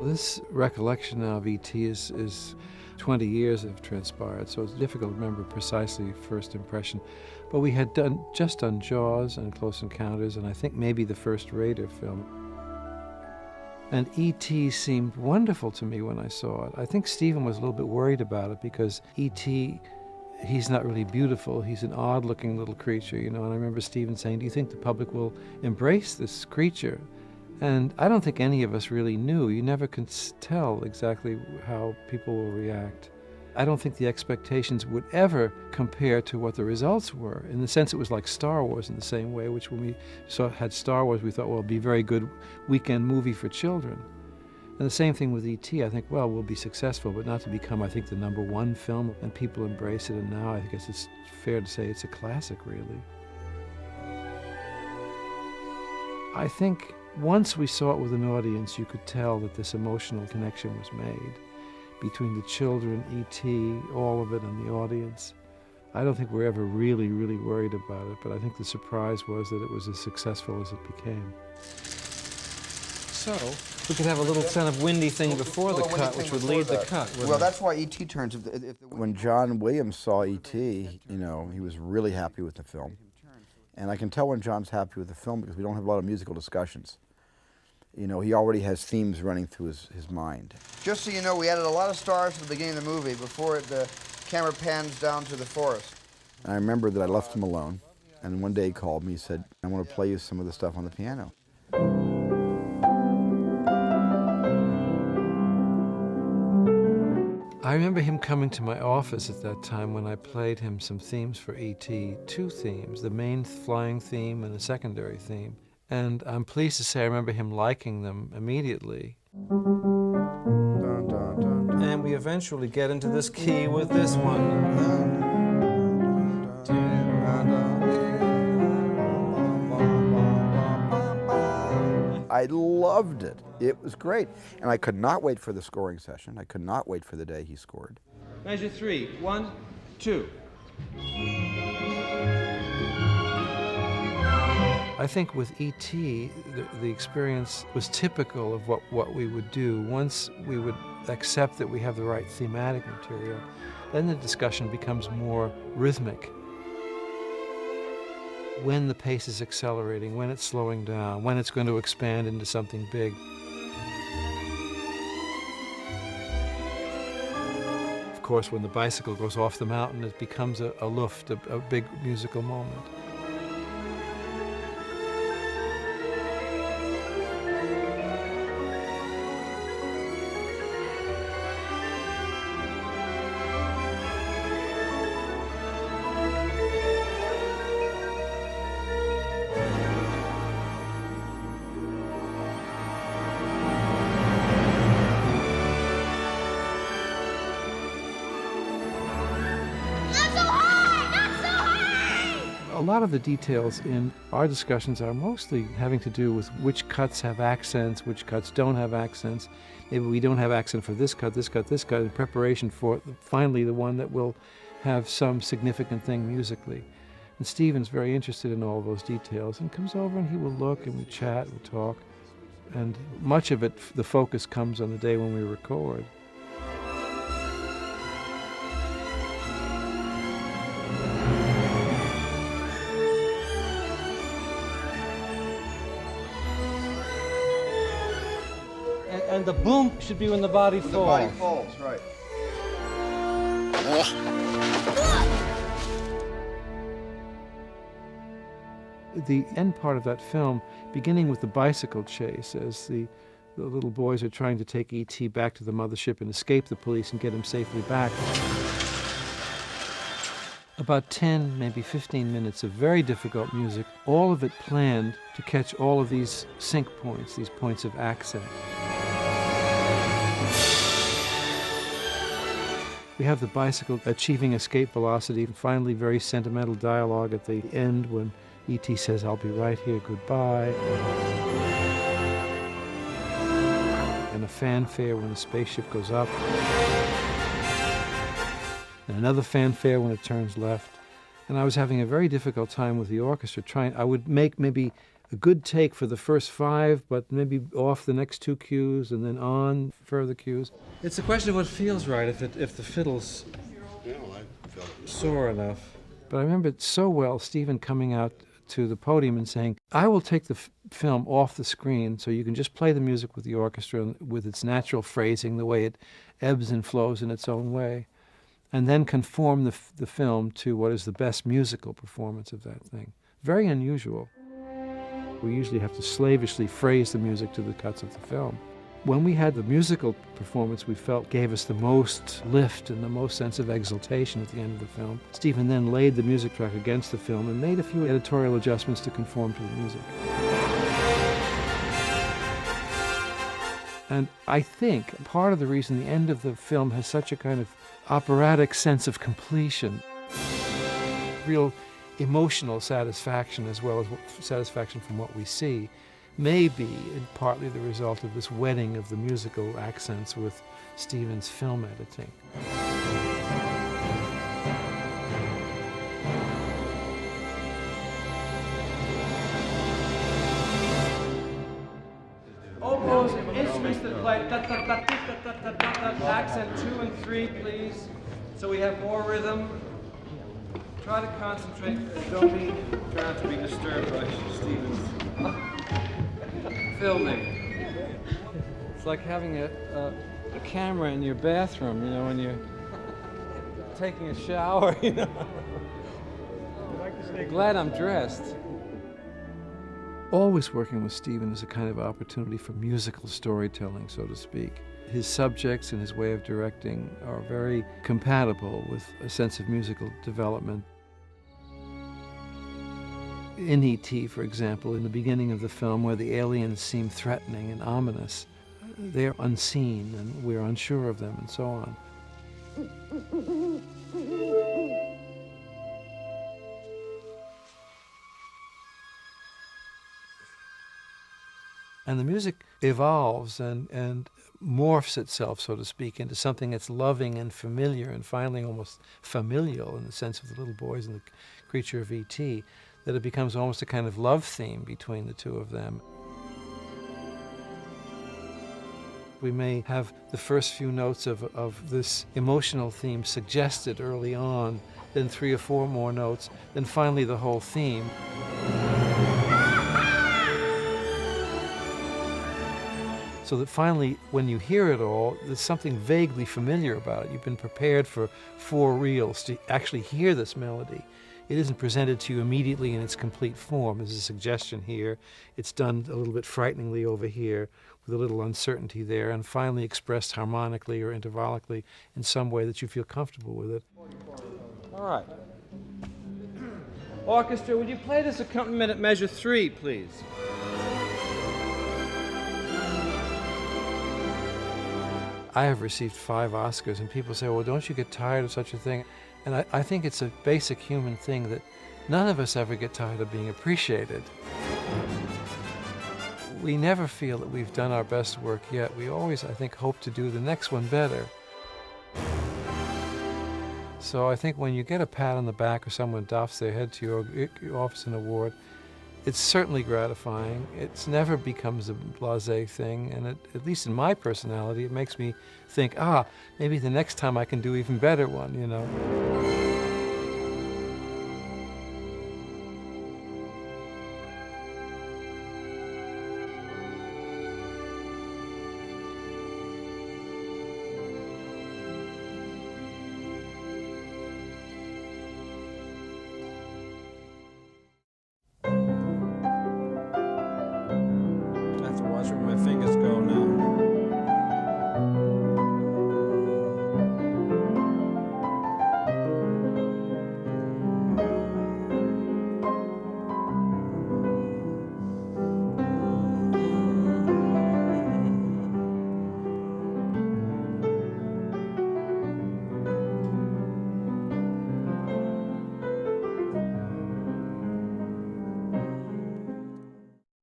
This recollection now of E.T. is 20 years have transpired, so it's difficult to remember precisely first impression. But we had just done Jaws and Close Encounters, and I think maybe the first Raider film. And E.T. seemed wonderful to me when I saw it. I think Steven was a little bit worried about it because E.T., he's not really beautiful. He's an odd-looking little creature, you know. And I remember Steven saying, "Do you think the public will embrace this creature?" And I don't think any of us really knew. You never can tell exactly how people will react. I don't think the expectations would ever compare to what the results were. In the sense, it was like Star Wars in the same way, which when we had Star Wars, we thought, well, it'll be a very good weekend movie for children. And the same thing with E.T. I think, well, we'll be successful, but not to become, I think, the #1 film, and people embrace it. And now I guess it's fair to say it's a classic, really. I think once we saw it with an audience, you could tell that this emotional connection was made between the children, E.T., all of it, and the audience. I don't think we're ever really, really worried about it, but I think the surprise was that it was as successful as it became. So, we could have a little kind of windy thing before the cut, which would lead the cut. Well, that's why E.T. turns... When John Williams saw E.T., you know, he was really happy with the film. And I can tell when John's happy with the film because we don't have a lot of musical discussions. You know, he already has themes running through his mind. Just so you know, we added a lot of stars to the beginning of the movie before the camera pans down to the forest. And I remember that I left him alone, and one day he called me, he said, "I want to play you some of the stuff on the piano." I remember him coming to my office at that time when I played him some themes for E.T., 2 themes, the main flying theme and a secondary theme. And I'm pleased to say I remember him liking them immediately. And we eventually get into this key with this one. I loved it. It was great. And I could not wait for the scoring session. I could not wait for the day he scored. Measure 3. 1, 2. I think with E.T., the experience was typical of what we would do. Once we would accept that we have the right thematic material, then the discussion becomes more rhythmic. When the pace is accelerating, when it's slowing down, when it's going to expand into something big. Of course, when the bicycle goes off the mountain, it becomes a luft, a big musical moment. A lot of the details in our discussions are mostly having to do with which cuts have accents, which cuts don't have accents. Maybe we don't have accent for this cut, this cut, this cut, in preparation for finally the one that will have some significant thing musically. And Steven's very interested in all those details and comes over and he will look and we chat, we talk. And much of it, the focus comes on the day when we record. And the boom should be when the body falls. The body falls, right. The end part of that film, beginning with the bicycle chase, as the little boys are trying to take E.T. back to the mothership and escape the police and get him safely back. About 10, maybe 15 minutes of very difficult music, all of it planned to catch all of these sync points, these points of accent. We have the bicycle achieving escape velocity, and finally very sentimental dialogue at the end when E.T. says, "I'll be right here, goodbye." And a fanfare when the spaceship goes up. And another fanfare when it turns left. And I was having a very difficult time with the orchestra I would make maybe a good take for the first 5, but maybe off the next 2 cues and then on further cues. It's a question of what feels right, if the fiddle's sore enough. But I remember it so well, Steven coming out to the podium and saying, I will take the film off the screen so you can just play the music with the orchestra with its natural phrasing, the way it ebbs and flows in its own way, and then conform the film to what is the best musical performance of that thing. Very unusual. We usually have to slavishly phrase the music to the cuts of the film. When we had the musical performance we felt gave us the most lift and the most sense of exultation at the end of the film, Steven then laid the music track against the film and made a few editorial adjustments to conform to the music. And I think part of the reason the end of the film has such a kind of operatic sense of completion, real emotional satisfaction as well as satisfaction from what we see, may be partly the result of this wedding of the musical accents with Steven's film editing. Oboes and instruments that play da-da-da-da-da-da-da-da, accent 2 and 3, please, so we have more rhythm. Try to concentrate. Don't be trying to be disturbed by Steven's filming. It's like having a camera in your bathroom, you know, when you're taking a shower, you know. Glad I'm dressed. Always working with Steven is a kind of opportunity for musical storytelling, so to speak. His subjects and his way of directing are very compatible with a sense of musical development. In E.T., for example, in the beginning of the film where the aliens seem threatening and ominous, they're unseen and we're unsure of them and so on. And the music evolves and morphs itself, so to speak, into something that's loving and familiar and finally almost familial in the sense of the little boys and the creature of E.T., that it becomes almost a kind of love theme between the two of them. We may have the first few notes of this emotional theme suggested early on, then 3 or 4 more notes, then finally the whole theme. So that finally, when you hear it all, there's something vaguely familiar about it. You've been prepared for 4 reels to actually hear this melody. It isn't presented to you immediately in its complete form. There's a suggestion here. It's done a little bit frighteningly over here with a little uncertainty there, and finally expressed harmonically or intervallically in some way that you feel comfortable with it. All right. Orchestra, would you play this accompaniment at measure 3, please? I have received 5 Oscars, and people say, well, don't you get tired of such a thing? And I think it's a basic human thing that none of us ever get tired of being appreciated. We never feel that we've done our best work yet. We always, I think, hope to do the next one better. So I think when you get a pat on the back or someone doffs their head to you or you offers an award, it's certainly gratifying. It never becomes a blasé thing, and at least in my personality, it makes me think, maybe the next time I can do even better one, you know. Watch where my fingers go now.